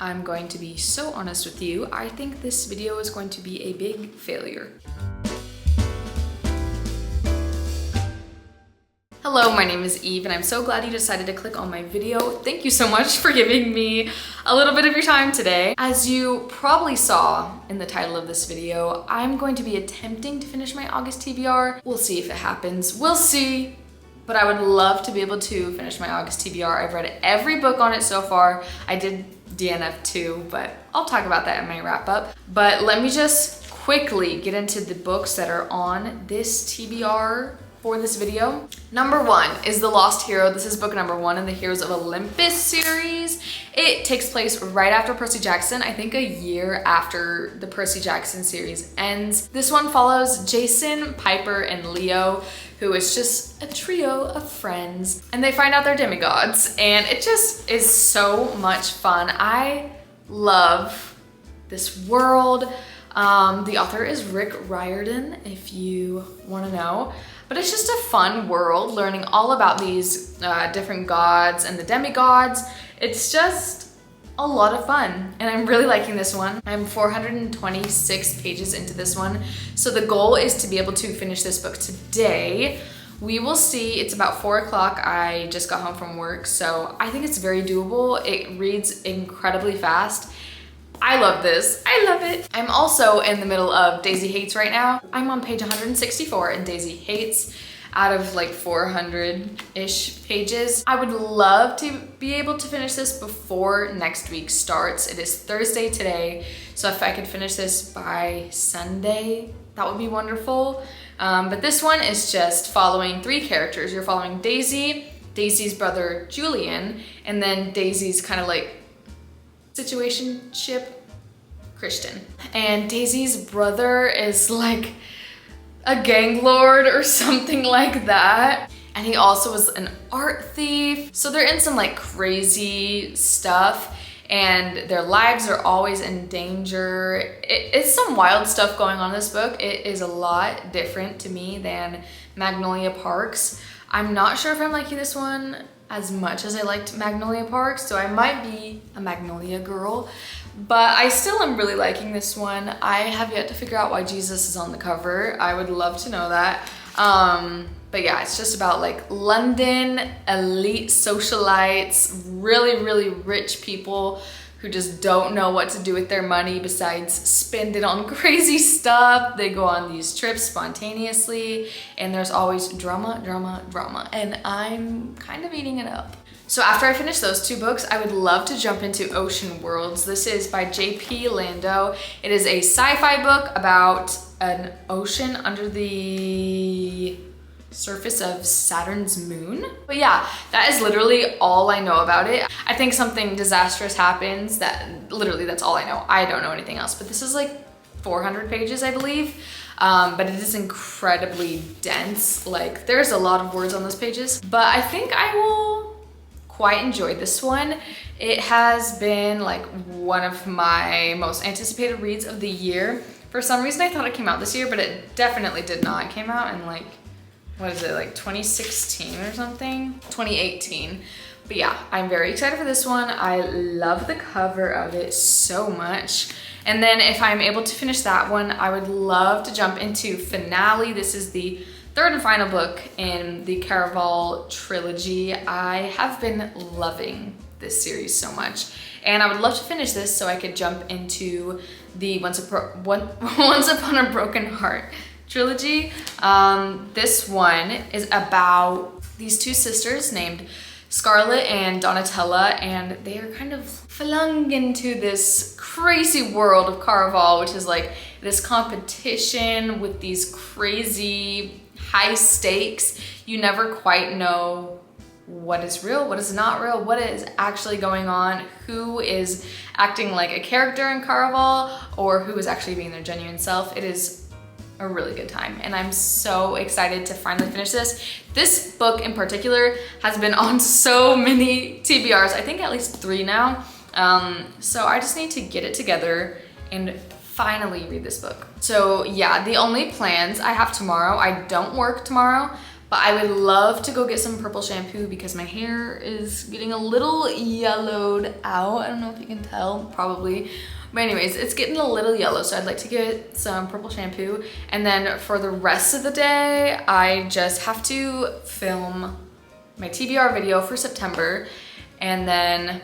I'm going to be so honest with you. I think this video is going to be a big failure. Hello, my name is Eve and I'm so glad you decided to click on my video. Thank you so much for giving me a little bit of your time today. As you probably saw in the title of this video, I'm going to be attempting to finish my August TBR. We'll see if it happens. We'll see. But I would love to be able to finish my August TBR. I've read every book on it so far. I did DNF too, but I'll talk about that in my wrap up. But let me just quickly get into the books that are on this TBR for this video. Number 1 is The Lost Hero. This is book number 1 in the Heroes of Olympus series. It takes place right after Percy Jackson, I think a year after the Percy Jackson series ends. This one follows Jason, Piper, and Leo, who is just a trio of friends, and they find out they're demigods, and it just is so much fun. I love this world. The author is Rick Riordan, if you want to know. But it's just a fun world, learning all about these different gods and the demigods. It's just a lot of fun, and I'm really liking this one. I'm 426 pages into this one, so the goal is to be able to finish this book today. We will see. It's about 4 o'clock. I just got home from work, so I think it's very doable. It reads incredibly fast. I love this. I love it. I'm also in the middle of Daisy Hates right now. I'm on page 164 in Daisy Hates out of like 400-ish pages. I would love to be able to finish this before next week starts. It is Thursday today, so if I could finish this by Sunday, that would be wonderful. But this one is just following 3 characters. You're following Daisy, Daisy's brother Julian, and then Daisy's kind of like situationship Christian. And Daisy's brother is like a gang lord or something like that. And he also was an art thief. So they're in some like crazy stuff and their lives are always in danger. It's some wild stuff going on in this book. It is a lot different to me than Magnolia Parks. I'm not sure if I'm liking this one as much as I liked Magnolia Parks, so I might be a Magnolia girl, but I still am really liking this one. I have yet to figure out why Jesus is on the cover. I would love to know that. But yeah, it's just about like London elite socialites, really, really rich people who just don't know what to do with their money besides spend it on crazy stuff. They go on these trips spontaneously, and there's always drama, drama, drama, and I'm kind of eating it up. So after I finish those 2 books, I would love to jump into Ocean Worlds. This is by J.P. Lando. It is a sci-fi book about an ocean under the surface of Saturn's moon. But yeah, that is literally all I know about it. I think something disastrous happens. That's all I know. I don't know anything else, but this is like 400 pages, I believe. But it is incredibly dense. Like there's a lot of words on those pages, but I think I will quite enjoy this one. It has been like one of my most anticipated reads of the year. For some reason, I thought it came out this year, but it definitely did not. It came out in like, what is it, like 2016 or something? 2018. But yeah, I'm very excited for this one. I love the cover of it so much. And then if I'm able to finish that one, I would love to jump into Finale. This is the 3rd and final book in the Caraval trilogy. I have been loving this series so much. And I would love to finish this so I could jump into the Once Upon a Broken Heart trilogy. This one is about these 2 sisters named Scarlett and Donatella, and they are kind of flung into this crazy world of Caraval, which is like this competition with these crazy high stakes. You never quite know what is real, what is not real, what is actually going on, who is acting like a character in Caraval, or who is actually being their genuine self. It is a really good time, and I'm so excited to finally finish this. This book in particular has been on so many TBRs, I think at least 3 now. So I just need to get it together and finally read this book. So yeah, the only plans I have tomorrow, I don't work tomorrow, But I would love to go get some purple shampoo because my hair is getting a little yellowed out. I don't know if you can tell, probably. But anyways, it's getting a little yellow, so I'd like to get some purple shampoo. And then for the rest of the day, I just have to film my TBR video for September, and then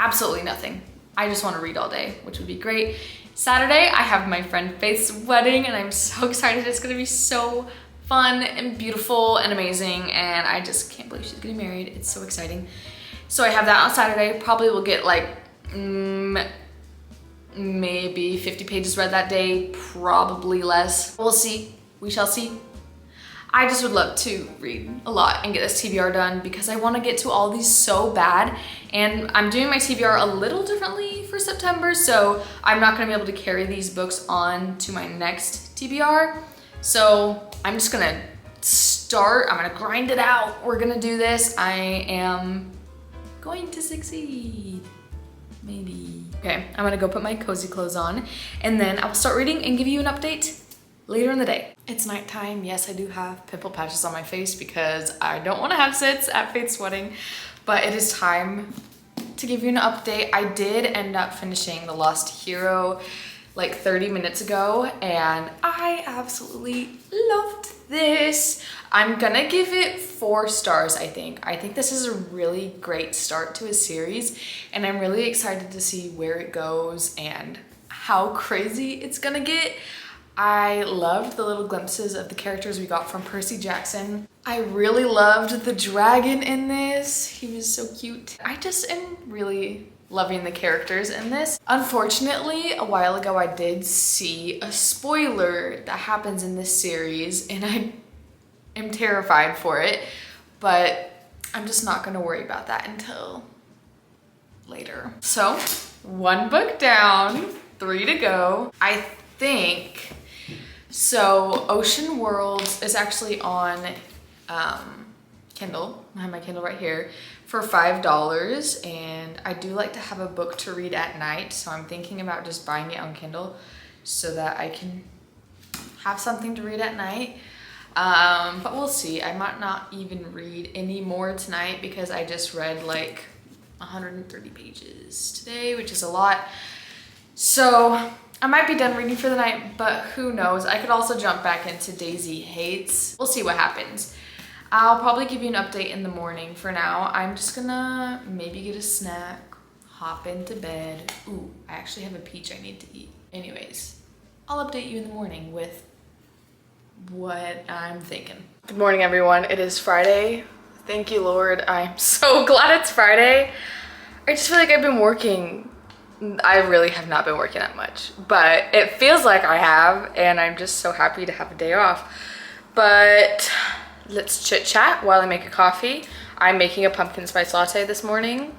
absolutely nothing. I just want to read all day, which would be great. Saturday, I have my friend Faith's wedding, and I'm so excited. It's gonna be so fun and beautiful and amazing, and I just can't believe she's getting married. It's so exciting. So I have that on Saturday. Probably will get like maybe 50 pages read that day, probably less. We'll see, we shall see. I just would love to read a lot and get this TBR done because I want to get to all these so bad, and I'm doing my TBR a little differently for September, so I'm not going to be able to carry these books on to my next TBR. So I'm just gonna start, I'm gonna grind it out. We're gonna do this. I am going to succeed, maybe. Okay, I'm gonna go put my cozy clothes on, and then I'll start reading and give you an update later in the day. It's nighttime. Yes, I do have pimple patches on my face because I don't wanna have sits at Faith's wedding, but it is time to give you an update. I did end up finishing The Lost Hero like 30 minutes ago, and I absolutely loved this. I'm gonna give it 4 stars, I think. I think this is a really great start to a series, and I'm really excited to see where it goes and how crazy it's gonna get. I loved the little glimpses of the characters we got from Percy Jackson. I really loved the dragon in this. He was so cute. I just am really loving the characters in this. Unfortunately, a while ago I did see a spoiler that happens in this series, and I am terrified for it, but I'm just not gonna worry about that until later. So 1 book down, 3 to go. I think, so Ocean Worlds is actually on Kindle. I have my Kindle right here for $5, and I do like to have a book to read at night, so I'm thinking about just buying it on Kindle so that I can have something to read at night. But we'll see. I might not even read any more tonight because I just read like 130 pages today, which is a lot. So I might be done reading for the night, but who knows? I could also jump back into Daisy Hates. We'll see what happens. I'll probably give you an update in the morning. For now, I'm just gonna maybe get a snack, hop into bed. Ooh, I actually have a peach I need to eat. Anyways, I'll update you in the morning with what I'm thinking. Good morning, everyone. It is Friday. Thank you, Lord. I'm so glad it's Friday. I just feel like I've been working. I really have not been working that much, but it feels like I have, and I'm just so happy to have a day off. But let's chit chat while I make a coffee. I'm making a pumpkin spice latte this morning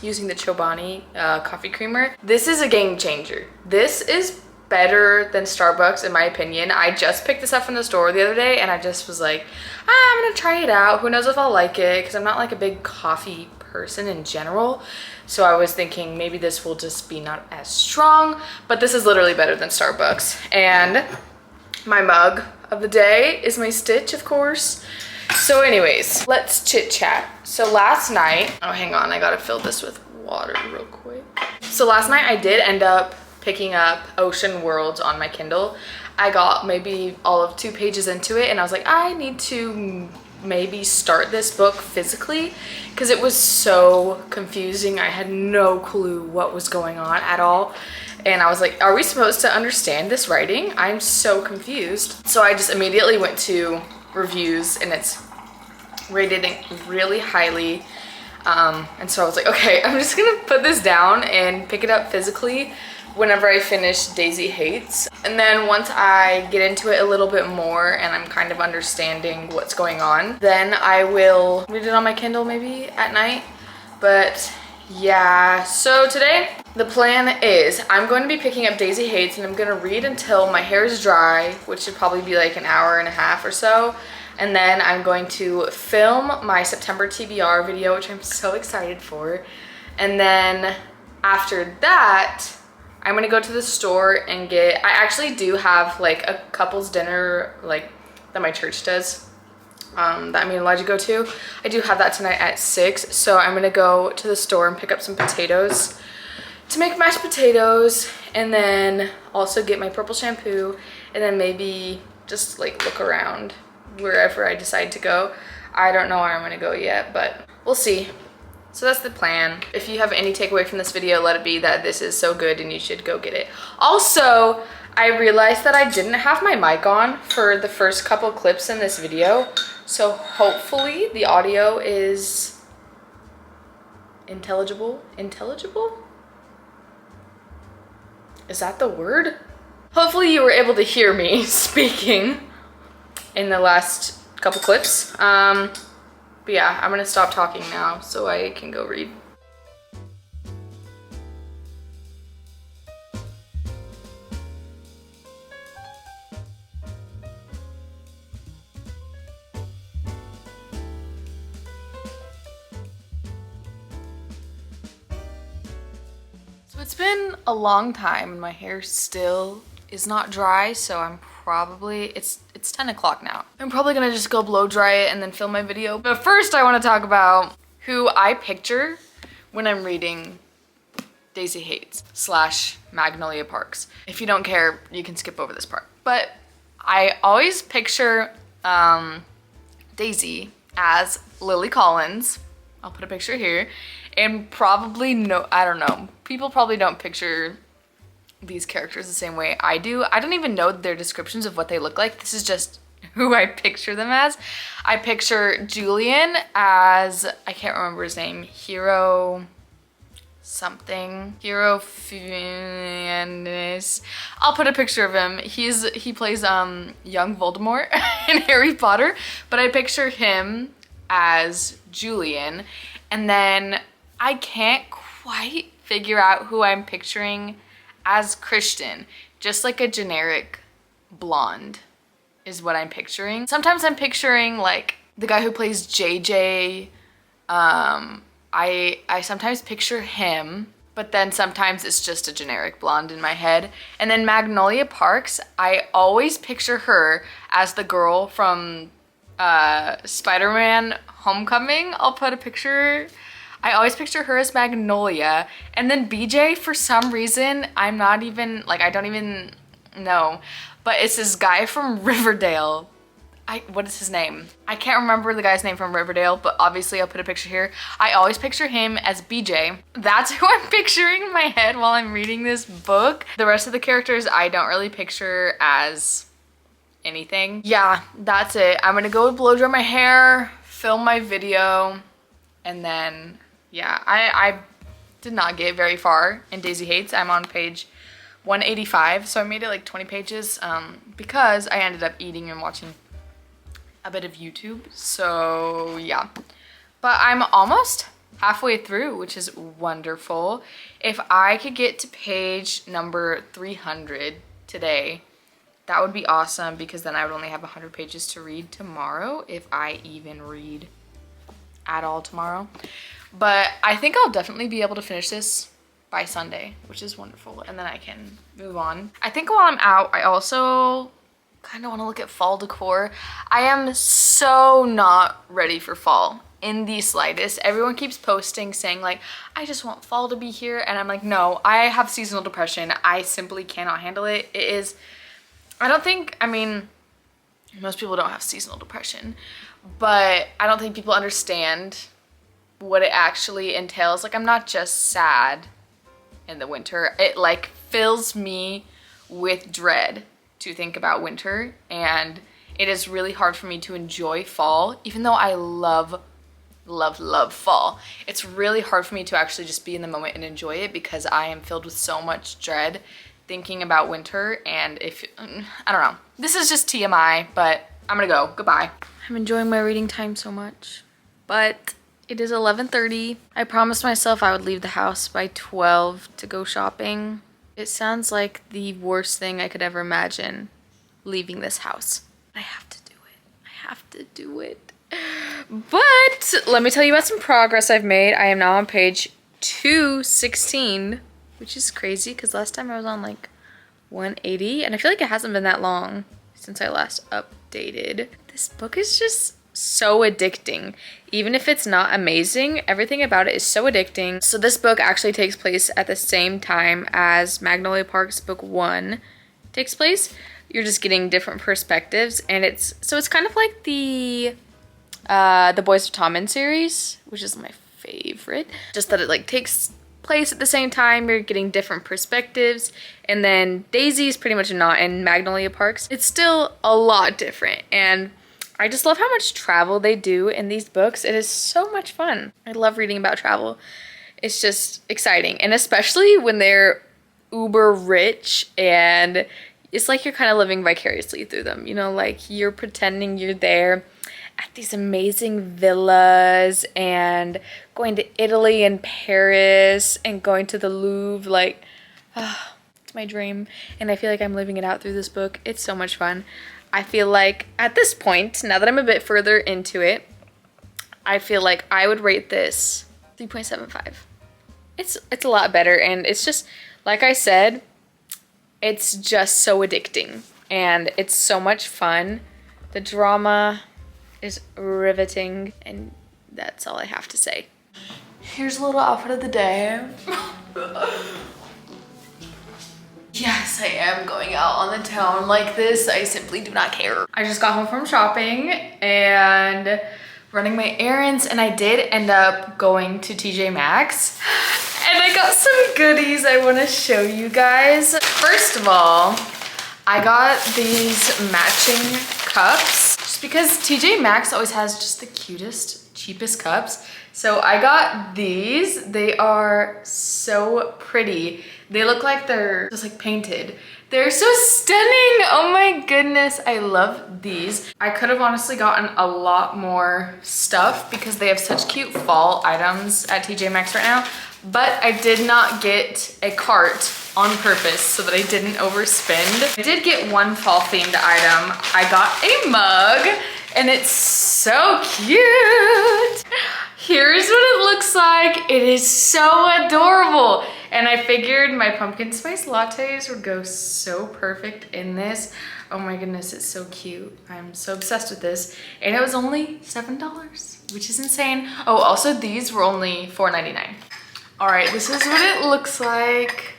using the Chobani coffee creamer. This is a game changer. This is better than Starbucks in my opinion. I just picked this up from the store the other day, and I just was like, I'm gonna try it out. Who knows if I'll like it, because I'm not like a big coffee person in general. So I was thinking maybe this will just be not as strong, but this is literally better than Starbucks. And my mug of the day is my Stitch, of course. So anyways, let's chit chat. So last night, oh, hang on, I gotta fill this with water real quick. So last night I did end up picking up Ocean Worlds on my Kindle. I got maybe all of 2 pages into it, and I was like, I need to maybe start this book physically because it was so confusing. I had no clue what was going on at all. And I was like, are we supposed to understand this writing? I'm so confused. So I just immediately went to reviews, and it's rated really highly. And so I was like, okay, I'm just gonna put this down and pick it up physically whenever I finish Daisy Hates. And then once I get into it a little bit more and I'm kind of understanding what's going on, then I will read it on my Kindle maybe at night. But yeah, so today the plan is I'm going to be picking up Daisy Hates, and I'm gonna read until my hair is dry, which should probably be like an hour and a half or so. And then I'm going to film my September TBR video, which I'm so excited for. And then after that, I'm gonna go to the store and I actually do have like a couple's dinner like that my church does that I'm allowed to go to. I do have that tonight at 6, so I'm gonna go to the store and pick up some potatoes to make mashed potatoes, and then also get my purple shampoo, and then maybe just like look around wherever I decide to go. I don't know where I'm gonna go yet, but we'll see. So that's the plan. If you have any takeaway from this video, let it be that this is so good and you should go get it. Also, I realized that I didn't have my mic on for the first couple clips in this video. So hopefully the audio is intelligible. Intelligible? Is that the word? Hopefully you were able to hear me speaking in the last couple clips. But yeah, I'm gonna stop talking now so I can go read. So it's been a long time and my hair still is not dry, so I'm probably, it's 10 o'clock now. I'm probably gonna just go blow dry it and then film my video. But first I wanna talk about who I picture when I'm reading Daisy Hates / Magnolia Parks. If you don't care, you can skip over this part. But I always picture Daisy as Lily Collins. I'll put a picture here. And probably no, I don't know. People probably don't picture these characters the same way I do. I don't even know their descriptions of what they look like. This is just who I picture them as. I picture Julian as, I can't remember his name, Hero something. Hero Fiennes. I'll put a picture of him. He plays young Voldemort in Harry Potter, but I picture him as Julian. And then I can't quite figure out who I'm picturing as Christian. Just like a generic blonde is what I'm picturing. Sometimes I'm picturing like the guy who plays JJ. I sometimes picture him, but then sometimes it's just a generic blonde in my head. And then Magnolia Parks, I always picture her as the girl from Spider-Man Homecoming. I'll put a picture. I always picture her as Magnolia. And then BJ, for some reason, I'm not even, like, I don't even know. But it's this guy from Riverdale. What is his name? I can't remember the guy's name from Riverdale, but obviously I'll put a picture here. I always picture him as BJ. That's who I'm picturing in my head while I'm reading this book. The rest of the characters I don't really picture as anything. Yeah, that's it. I'm gonna go blow dry my hair, film my video, and then, yeah, I did not get very far in Daisy Hates. I'm on page 185, so I made it like 20 pages because I ended up eating and watching a bit of YouTube, so yeah. But I'm almost halfway through, which is wonderful. If I could get to page number 300 today, that would be awesome, because then I would only have 100 pages to read tomorrow, if I even read at all tomorrow. But I think I'll definitely be able to finish this by Sunday, which is wonderful, and then I can move on. I think while I'm out, I also kind of want to look at fall decor. I am so not ready for fall in the slightest. Everyone keeps posting saying like, I just want fall to be here, and I'm like, no, I have seasonal depression. I simply cannot handle it. It is, I don't think, I mean, most people don't have seasonal depression, but I don't think people understand what it actually entails. Like, I'm not just sad in the winter. It like fills me with dread to think about winter, and it is really hard for me to enjoy fall, even though I love fall. It's really hard for me to actually just be in the moment and enjoy it, because I am filled with so much dread thinking about winter. And if, I don't know, this is just TMI, but I'm gonna go. Goodbye. I'm enjoying my reading time so much, but it is 11:30. I promised myself I would leave the house by 12 to go shopping. It sounds like the worst thing I could ever imagine, leaving this house. I have to do it. I have to do it. But let me tell you about some progress I've made. I am now on page 216, which is crazy because last time I was on like 180, and I feel like it hasn't been that long since I last updated. This book is just so addicting. Even if it's not amazing, everything about it is so addicting. So this book actually takes place at the same time as Magnolia Park's book 1 takes place. You're just getting different perspectives, and it's kind of like the Boys of Tommen series, which is my favorite. Just that it like takes place at the same time, you're getting different perspectives. And then Daisy's pretty much not in Magnolia Parks. It's still a lot different, and I just love how much travel they do in these books. It is so much fun. I love reading about travel. It's just exciting, and especially when they're uber rich, and it's like you're kind of living vicariously through them, you know, like you're pretending you're there at these amazing villas and going to Italy and Paris and going to the Louvre. Like, it's my dream, and I feel like I'm living it out through this book. It's so much fun. I feel like at this point, now that I'm a bit further into it, I feel like I would rate this 3.75. It's a lot better, and it's just, like I said, it's just so addicting, and it's so much fun. The drama is riveting, and that's all I have to say. Here's a little outfit of the day. Yes, I am going out on the town like this. I simply do not care. I just got home from shopping and running my errands, and I did end up going to TJ Maxx, and I got some goodies I want to show you guys. First of all, I got these matching cups just because TJ Maxx always has just the cutest, cheapest cups. So I got these. They are so pretty. They look like they're just like painted. They're so stunning. Oh my goodness, I love these. I could have honestly gotten a lot more stuff because they have such cute fall items at TJ Maxx right now, but I did not get a cart on purpose so that I didn't overspend. I did get one fall themed item. I got a mug, and it's so cute. Here's what it looks like. It is so adorable. And I figured my pumpkin spice lattes would go so perfect in this. Oh my goodness, it's so cute. I'm so obsessed with this. And it was only $7, which is insane. Oh, also these were only $4.99. All right, this is what it looks like.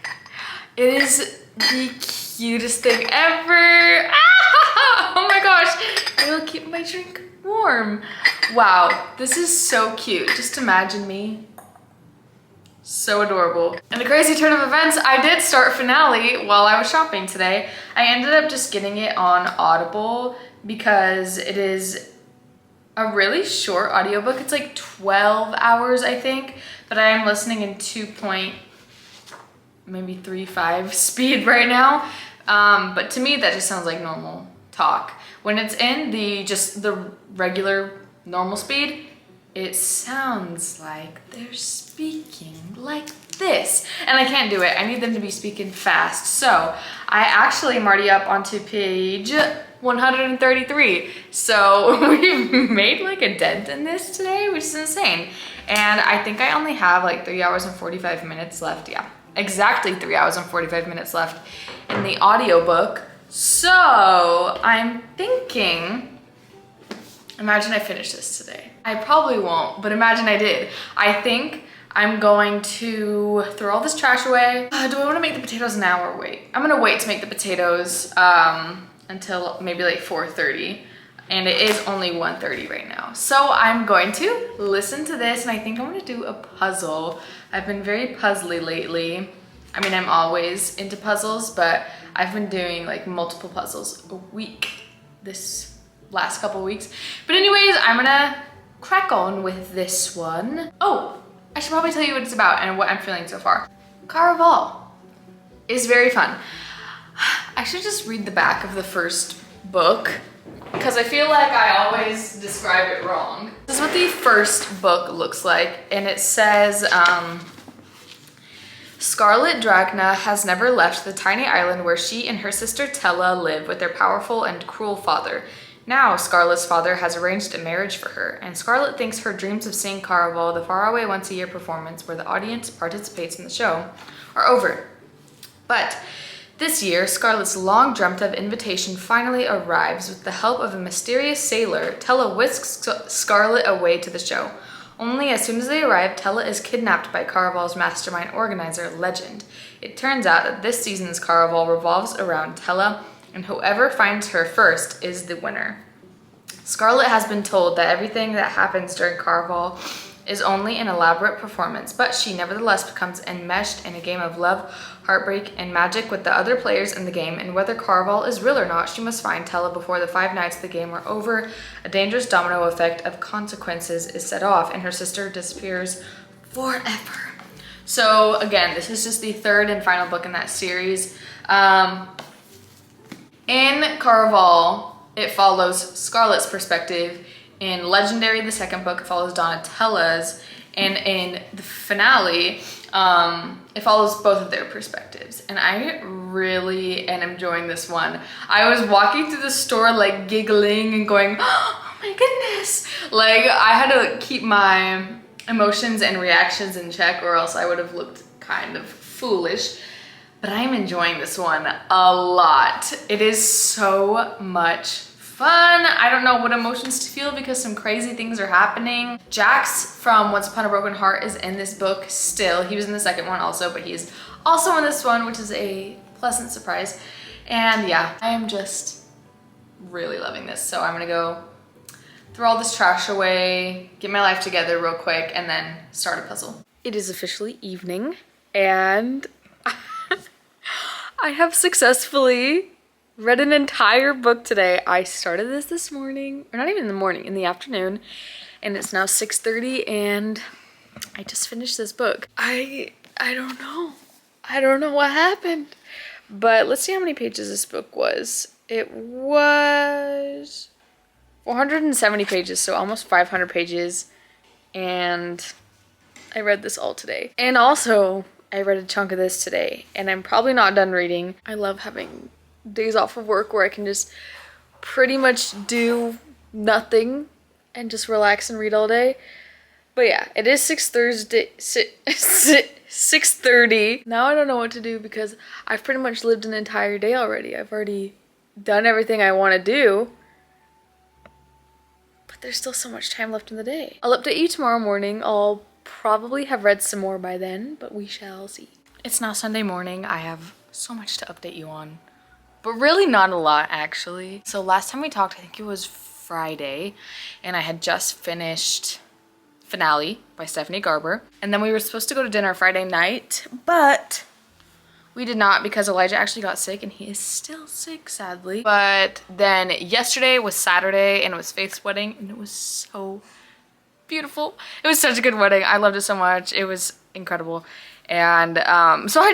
It is the cutest thing ever. Ah! Oh my gosh, it'll keep my drink warm. Wow, this is so cute. Just imagine me. So adorable. In a crazy turn of events, I did start Finale while I was shopping today. I ended up just getting it on Audible because it is a really short audiobook. It's like 12 hours, I think, but I am listening in 2.35 speed right now. But to me, that just sounds like normal talk. When it's in the regular normal speed, it sounds like they're speaking like this. And I can't do it. I need them to be speaking fast. So I actually am already up onto page 133. So we've made like a dent in this today, which is insane. And I think I only have like 3 hours and 45 minutes left. Yeah, exactly 3 hours and 45 minutes left in the audiobook. So I'm thinking, imagine I finish this today. I probably won't, but imagine I did. I think I'm going to throw all this trash away. Do I want to make the potatoes now or wait? I'm gonna wait to make the potatoes until maybe like 4:30, and it is only 1:30 right now. So I'm going to listen to this, and I think I'm gonna do a puzzle. I've been very puzzly lately. I mean, I'm always into puzzles, but I've been doing like multiple puzzles a week this last couple weeks. But anyways, I'm gonna crack on with this one. Oh, I should probably tell you what it's about and what I'm feeling so far. Caraval is very fun. I should just read the back of the first book because I feel like I always describe it wrong. This is what the first book looks like, and it says, Scarlet Drachna has never left the tiny island where she and her sister Tella live with their powerful and cruel father. Now, Scarlet's father has arranged a marriage for her, and Scarlet thinks her dreams of seeing Caraval, the faraway once-a-year performance where the audience participates in the show, are over. But This year, Scarlet's long dreamt of invitation finally arrives. With the help of a mysterious sailor, Tella whisks Scarlet away to the show. Only as soon as they arrive, Tella is kidnapped by Caraval's mastermind organizer, Legend. It turns out that this season's Caraval revolves around Tella, and whoever finds her first is the winner. Scarlet has been told that everything that happens during Caraval is only an elaborate performance, but she nevertheless becomes enmeshed in a game of love, heartbreak, and magic with the other players in the game, and whether Caraval is real or not, she must find Tella before the 5 nights of the game are over. A dangerous domino effect of consequences is set off, and her sister disappears forever. So again, this is just the 3rd and final book in that series. In Caraval, it follows Scarlet's perspective. In Legendary, the 2nd book, it follows Donatella's, and in the finale, it follows both of their perspectives. And I really am enjoying this one. I was walking through the store like giggling and going, oh my goodness. Like I had to keep my emotions and reactions in check or else I would have looked kind of foolish. But I am enjoying this one a lot. It is so much fun. I don't know what emotions to feel because some crazy things are happening. Jax from Once Upon a Broken Heart is in this book still. He was in the 2nd one also, but he's also in this one, which is a pleasant surprise. And yeah, I am just really loving this. So I'm gonna go throw all this trash away, get my life together real quick, and then start a puzzle. It is officially evening, and I have successfully read an entire book today. I started this morning, or not even in the morning, in the afternoon, and it's now 6:30 and I just finished this book. I don't know. I don't know what happened. But let's see how many pages this book was. It was 470 pages, so almost 500 pages, and I read this all today. And also, I read a chunk of this today, and I'm probably not done reading. I love having days off of work where I can just pretty much do nothing and just relax and read all day. But yeah, it is 6:30. Now I don't know what to do because I've pretty much lived an entire day already. I've already done everything I want to do, but there's still so much time left in the day. I'll update you tomorrow morning. I'll probably have read some more by then, but we shall see. It's now Sunday morning. I have so much to update you on, but really not a lot actually. So last time we talked, I think it was Friday, and I had just finished Finale by Stephanie Garber, and then we were supposed to go to dinner Friday night, but we did not because Elijah actually got sick, and he is still sick, sadly. But then yesterday was Saturday, and it was Faith's wedding, and it was so beautiful. It was such a good wedding. I loved it so much. It was incredible. And so I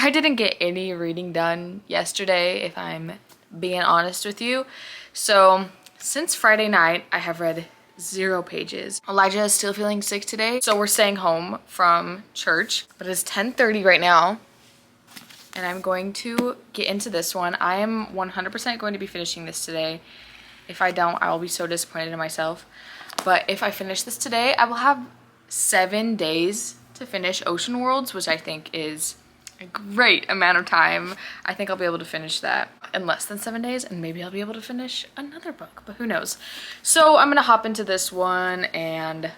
didn't get any reading done yesterday, if I'm being honest with you. So since Friday night, I have read 0 pages. Elijah is still feeling sick today, so we're staying home from church. But it's 10:30 right now, and I'm going to get into this one. I am 100% going to be finishing this today. If I don't, I will be so disappointed in myself. But if I finish this today, I will have 7 days to finish Ocean Worlds, which I think is a great amount of time. I think I'll be able to finish that in less than 7 days, and maybe I'll be able to finish another book, but who knows. So I'm gonna hop into this one and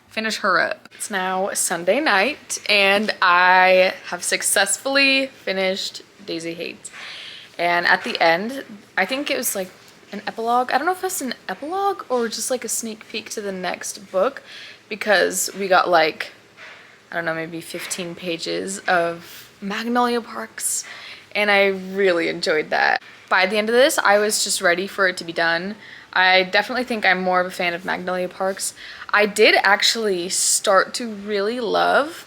finish her up. It's now Sunday night, and I have successfully finished Daisy Hates. And at the end, I think it was like an epilogue. I don't know if it's an epilogue or just like a sneak peek to the next book, because we got like, I don't know, maybe 15 pages of Magnolia Parks, and I really enjoyed that. By the end of this, I was just ready for it to be done. I definitely think I'm more of a fan of Magnolia Parks. I did actually start to really love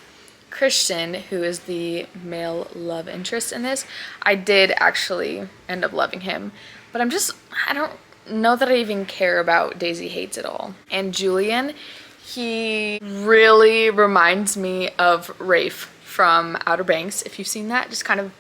Christian, who is the male love interest in this. I did actually end up loving him, but I don't know that I even care about Daisy Hates at all. And Julian, he really reminds me of Rafe from Outer Banks, if you've seen that. Just kind of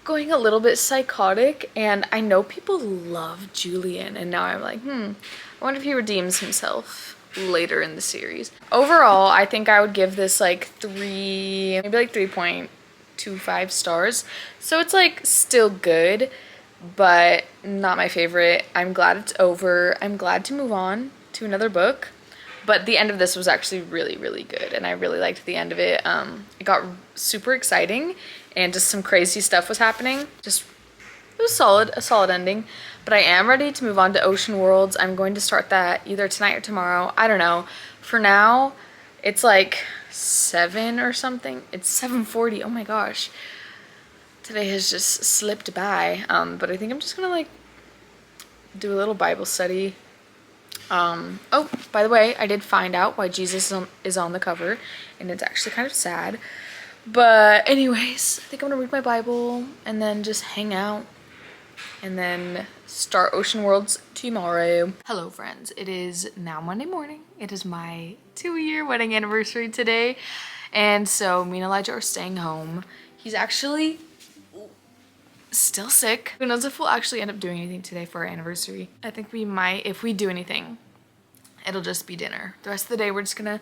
going a little bit psychotic, and I know people love Julian, and now I'm like, I wonder if he redeems himself later in the series. Overall, I think I would give this like 3, maybe like 3.5 2.25 stars. So it's like still good, but not my favorite. I'm glad it's over. I'm glad to move on to another book. But the end of this was actually really, really good, and I really liked the end of it. It got super exciting, and just some crazy stuff was happening. It was solid, a solid ending. But I am ready to move on to Ocean Worlds. I'm going to start that either tonight or tomorrow. I don't know. For now, it's like 7 or something. It's 7:40. Oh my gosh. Today has just slipped by. But I think I'm just gonna like do a little Bible study. Oh, by the way, I did find out why Jesus is on the cover, and it's actually kind of sad. But anyways, I think I'm gonna read my Bible and then just hang out and then start Ocean Worlds tomorrow. Hello friends, it is now Monday morning. It is my 2-year wedding anniversary today. And so me and Elijah are staying home. He's actually still sick. Who knows if we'll actually end up doing anything today for our anniversary. I think we might. If we do anything, it'll just be dinner. The rest of the day we're just gonna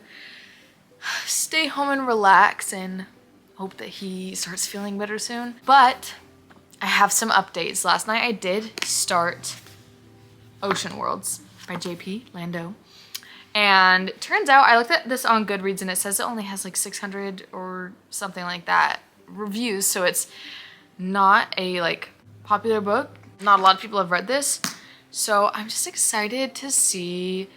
stay home and relax and hope that he starts feeling better soon. But I have some updates. Last night I did start Ocean Worlds by JP Lando. And it turns out, I looked at this on Goodreads and it says it only has like 600 or something like that reviews. So it's not a like popular book. Not a lot of people have read this. So I'm just excited to see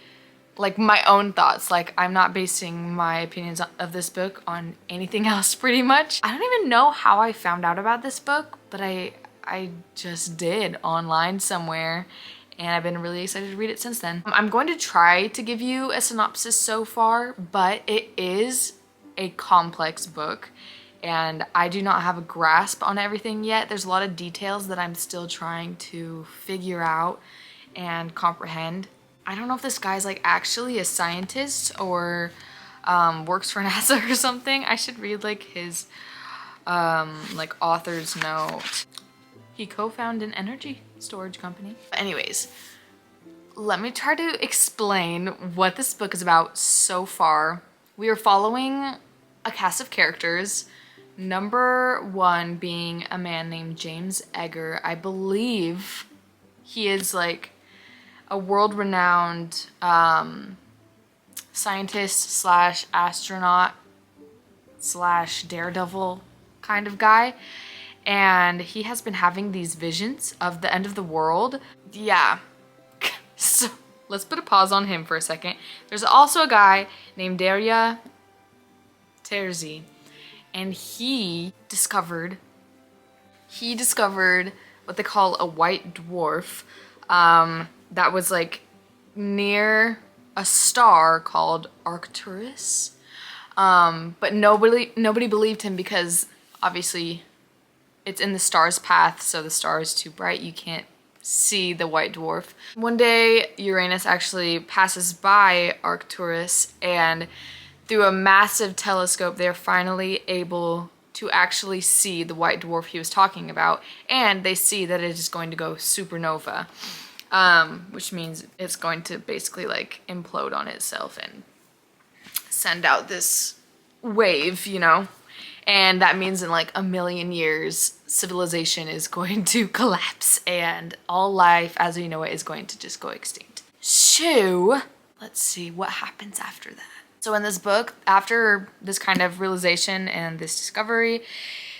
like my own thoughts. Like I'm not basing my opinions of this book on anything else pretty much. I don't even know how I found out about this book, but I just did online somewhere, and I've been really excited to read it since then. I'm going to try to give you a synopsis so far, but it is a complex book and I do not have a grasp on everything yet. There's a lot of details that I'm still trying to figure out and comprehend. I don't know if this guy's like actually a scientist or works for NASA or something. I should read like his like author's note. He co-founded an energy storage company. Anyways, let me try to explain what this book is about so far. We are following a cast of characters. Number 1 being a man named James Egger. I believe he is like a world-renowned scientist slash astronaut slash daredevil kind of guy. And he has been having these visions of the end of the world. Yeah. So let's put a pause on him for a second. There's also a guy named Daria Terzi, and he discovered what they call a white dwarf that was like near a star called Arcturus. But nobody believed him because obviously it's in the star's path, so the star is too bright, you can't see the white dwarf. One day Uranus actually passes by Arcturus, and through a massive telescope they're finally able to actually see the white dwarf he was talking about, and they see that it is going to go supernova, which means it's going to basically like implode on itself and send out this wave, you know? And that means in like 1,000,000 years, civilization is going to collapse and all life as we know it is going to just go extinct. So let's see what happens after that. So in this book, after this kind of realization and this discovery,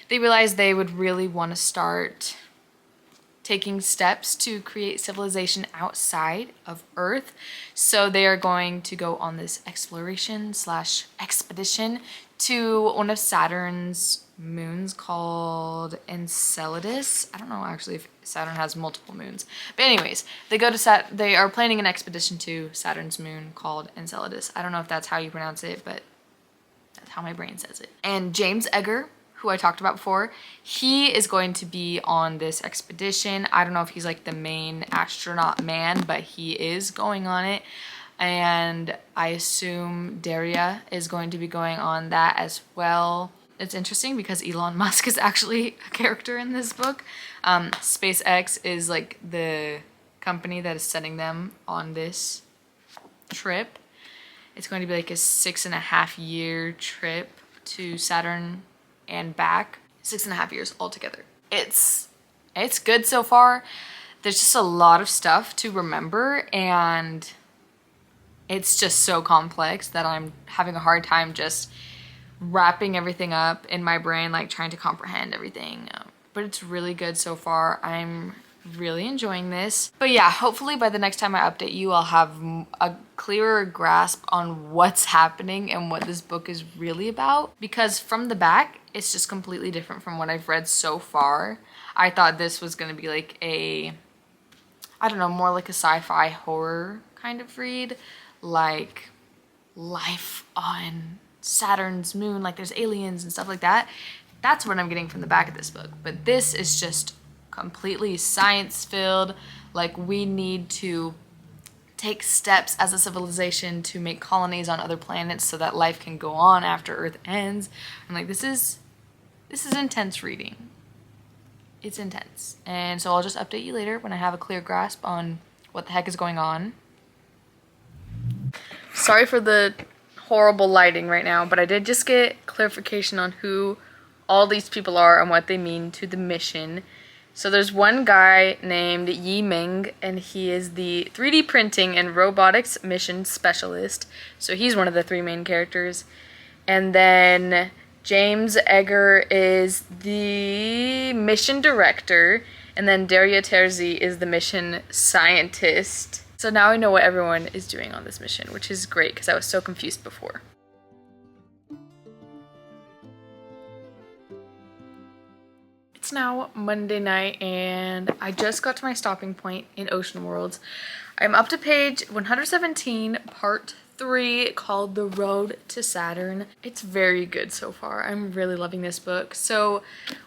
they realized they would really want to start taking steps to create civilization outside of Earth. So they are going to go on this exploration slash expedition to one of Saturn's moons called Enceladus. I don't know actually if Saturn has multiple moons. But anyways, they are planning an expedition to Saturn's moon called Enceladus. I don't know if that's how you pronounce it, but that's how my brain says it. And James Egger, who I talked about before, he is going to be on this expedition. I don't know if he's like the main astronaut man, but he is going on it. And I assume Daria is going to be going on that as well. It's interesting because Elon Musk is actually a character in this book. SpaceX is like the company that is sending them on this trip. It's going to be like a 6.5-year trip to Saturn and back. 6.5 years altogether. It's good so far. There's just a lot of stuff to remember, and it's just so complex that I'm having a hard time just wrapping everything up in my brain, like trying to comprehend everything. But it's really good so far. I'm really enjoying this. But yeah, hopefully by the next time I update you, I'll have a clearer grasp on what's happening and what this book is really about. Because from the back, it's just completely different from what I've read so far. I thought this was gonna be like a, I don't know, more like a sci-fi horror kind of read. Like life on Saturn's moon, like there's aliens and stuff like that. That's what I'm getting from the back of this book. But this is just completely science-filled. Like we need to take steps as a civilization to make colonies on other planets so that life can go on after Earth ends. I'm like, this is intense reading. It's intense. And so I'll just update you later when I have a clear grasp on what the heck is going on. Sorry for the horrible lighting right now, but I did just get clarification on who all these people are and what they mean to the mission. So there's one guy named Yi Ming, and he is the 3D printing and robotics mission specialist. So he's one of the three main characters. And then James Egger is the mission director, and then Daria Terzi is the mission scientist. So now I know what everyone is doing on this mission, which is great because I was so confused before. It's now Monday night and I just got to my stopping point in Ocean Worlds. I'm up to page 117, part 3, called The Road to Saturn. It's very good so far. I'm really loving this book. So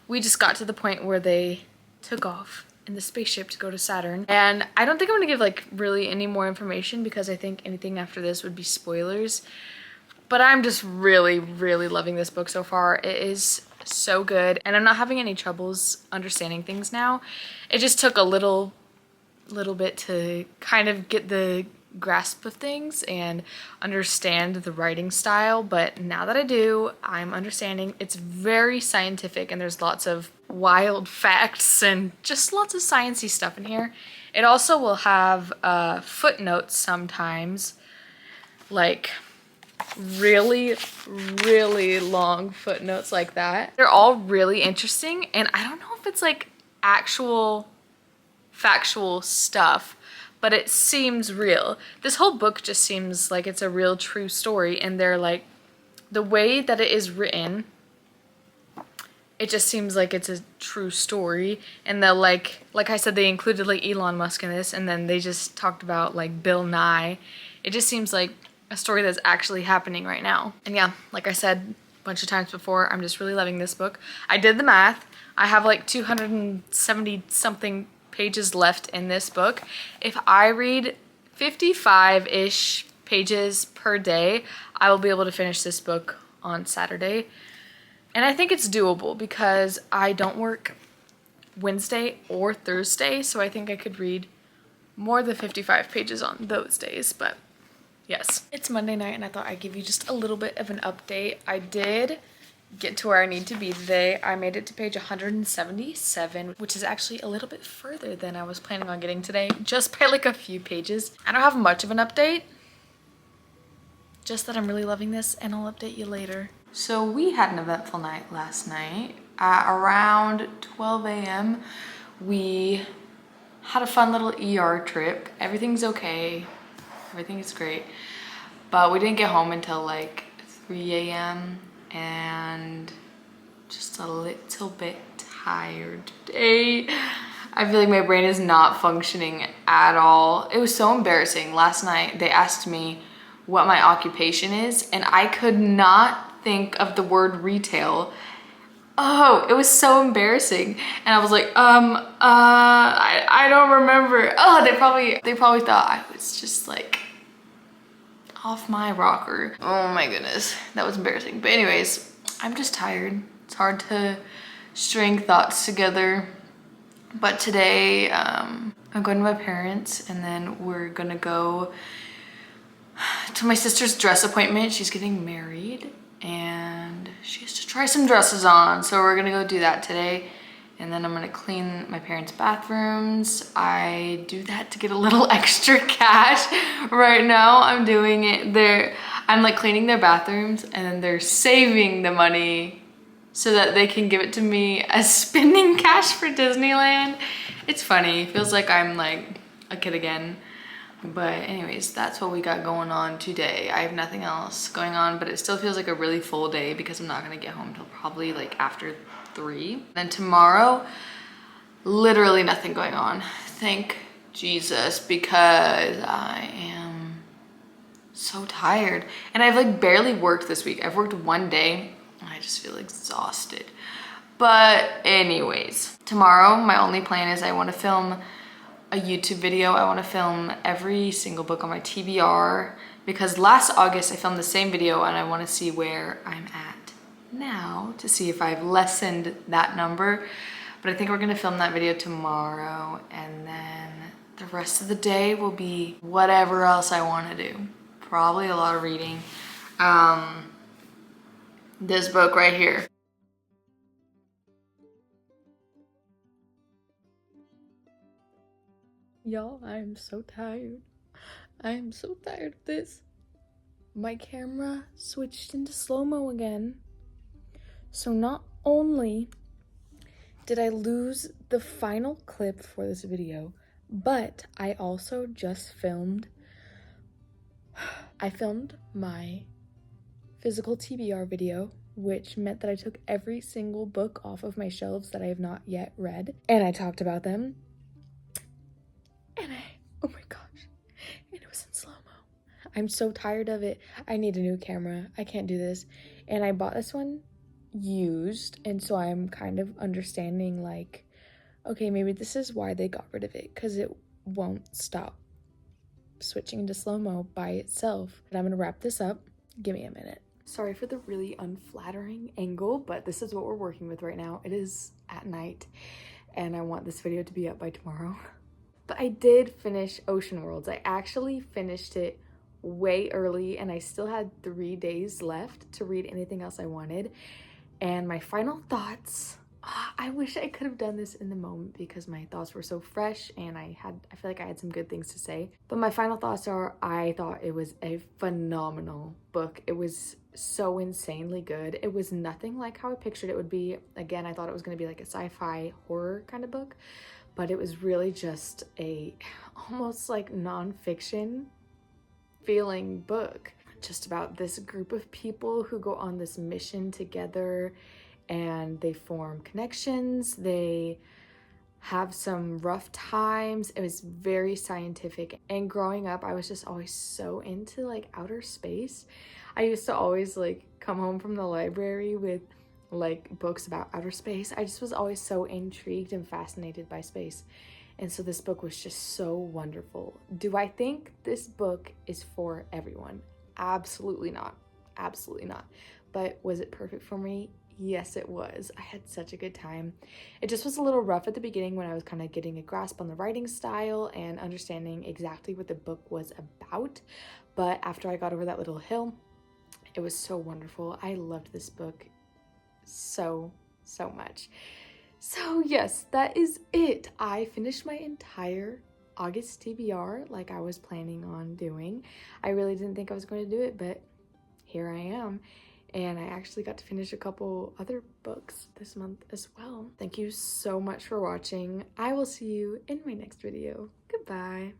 we just got to the point where they took off in the spaceship to go to Saturn. And I don't think I'm gonna give like really any more information because I think anything after this would be spoilers. But I'm just really, really loving this book so far. It is so good, and I'm not having any troubles understanding things now. It just took a little bit to kind of get the grasp of things and understand the writing style, but now that I do, I'm understanding. It's very scientific and there's lots of wild facts and just lots of sciencey stuff in here. It also will have footnotes sometimes, like really long footnotes like that. They're all really interesting, and I don't know if it's like actual factual stuff, but it seems real. This whole book just seems like it's a real true story, and they're like, the way that it is written, it just seems like it's a true story. And they'll like I said, they included like Elon Musk in this, and then they just talked about like Bill Nye. It just seems like a story that's actually happening right now. And yeah, like I said a bunch of times before, I'm just really loving this book. I did the math. I have like 270 something pages left in this book. If I read 55-ish pages per day, I will be able to finish this book on Saturday. And I think it's doable because I don't work Wednesday or Thursday, so I think I could read more than 55 pages on those days. But yes, it's Monday night and I thought I'd give you just a little bit of an update. I did get to where I need to be today. I made it to page 177, which is actually a little bit further than I was planning on getting today, just by like a few pages. I don't have much of an update, just that I'm really loving this, and I'll update you later. So we had an eventful night last night. At around 12 a.m. we had a fun little ER trip. Everything's okay. Everything is great. But we didn't get home until like 3 a.m. and just a little bit tired today. I feel like my brain is not functioning at all. It was so embarrassing. Last night they asked me what my occupation is, and I could not think of the word retail. Oh, it was so embarrassing. And I was like, I don't remember. Oh, they probably thought I was just like off my rocker. Oh my goodness, that was embarrassing. But anyways, I'm just tired. It's hard to string thoughts together. But today, I'm going to my parents, and then we're gonna go to my sister's dress appointment. She's getting married. and she has to try some dresses on. So we're gonna go do that today. And then I'm gonna clean my parents' bathrooms. I do that to get a little extra cash. Right now, I'm doing it there. I'm like cleaning their bathrooms and then they're saving the money so that they can give it to me as spending cash for Disneyland. It's funny, it feels like I'm like a kid again. But anyways, that's what we got going on today. I have nothing else going on, but it still feels like a really full day because I'm not gonna get home till probably like after 3. Then tomorrow, literally nothing going on. Thank Jesus, because I am so tired. And I've like barely worked this week. I've worked one day and I just feel exhausted. But anyways, tomorrow my only plan is I want to film a YouTube video. I want to film every single book on my TBR because last August I filmed the same video and I want to see where I'm at now to see if I've lessened that number. But I think we're going to film that video tomorrow, and then the rest of the day will be whatever else I want to do. Probably a lot of reading. This book right here. Y'all, I am so tired. I am so tired of this. My camera switched into slow-mo again. So not only did I lose the final clip for this video, but I also just filmed my physical TBR video, which meant that I took every single book off of my shelves that I have not yet read, and I talked about them. And oh my gosh, and it was in slow-mo. I'm so tired of it. I need a new camera. I can't do this. And I bought this one used, and so I'm kind of understanding like, okay, maybe this is why they got rid of it, because it won't stop switching into slow-mo by itself. But I'm gonna wrap this up. Give me a minute. Sorry for the really unflattering angle, but this is what we're working with right now. It is at night, and I want this video to be up by tomorrow. But I did finish Ocean Worlds. I actually finished it way early, and I still had 3 days left to read anything else I wanted. And my final thoughts, I wish I could have done this in the moment because my thoughts were so fresh and I feel like I had some good things to say. But my final thoughts are, I thought it was a phenomenal book. It was so insanely good. It was nothing like how I pictured it would be. Again, I thought it was going to be like a sci-fi horror kind of book, but it was really just a almost like nonfiction feeling book. Just about this group of people who go on this mission together and they form connections. They have some rough times. It was very scientific. And growing up, I was just always so into like outer space. I used to always like come home from the library with like books about outer space. I just was always so intrigued and fascinated by space. And so this book was just so wonderful. Do I think this book is for everyone? Absolutely not. Absolutely not. But was it perfect for me? Yes, it was. I had such a good time. It just was a little rough at the beginning when I was kind of getting a grasp on the writing style and understanding exactly what the book was about. But after I got over that little hill, it was so wonderful. I loved this book so much. So yes, that is it. I finished my entire August TBR like I was planning on doing. I really didn't think I was going to do it, but here I am. And I actually got to finish a couple other books this month as well. Thank you so much for watching. I will see you in my next video. Goodbye.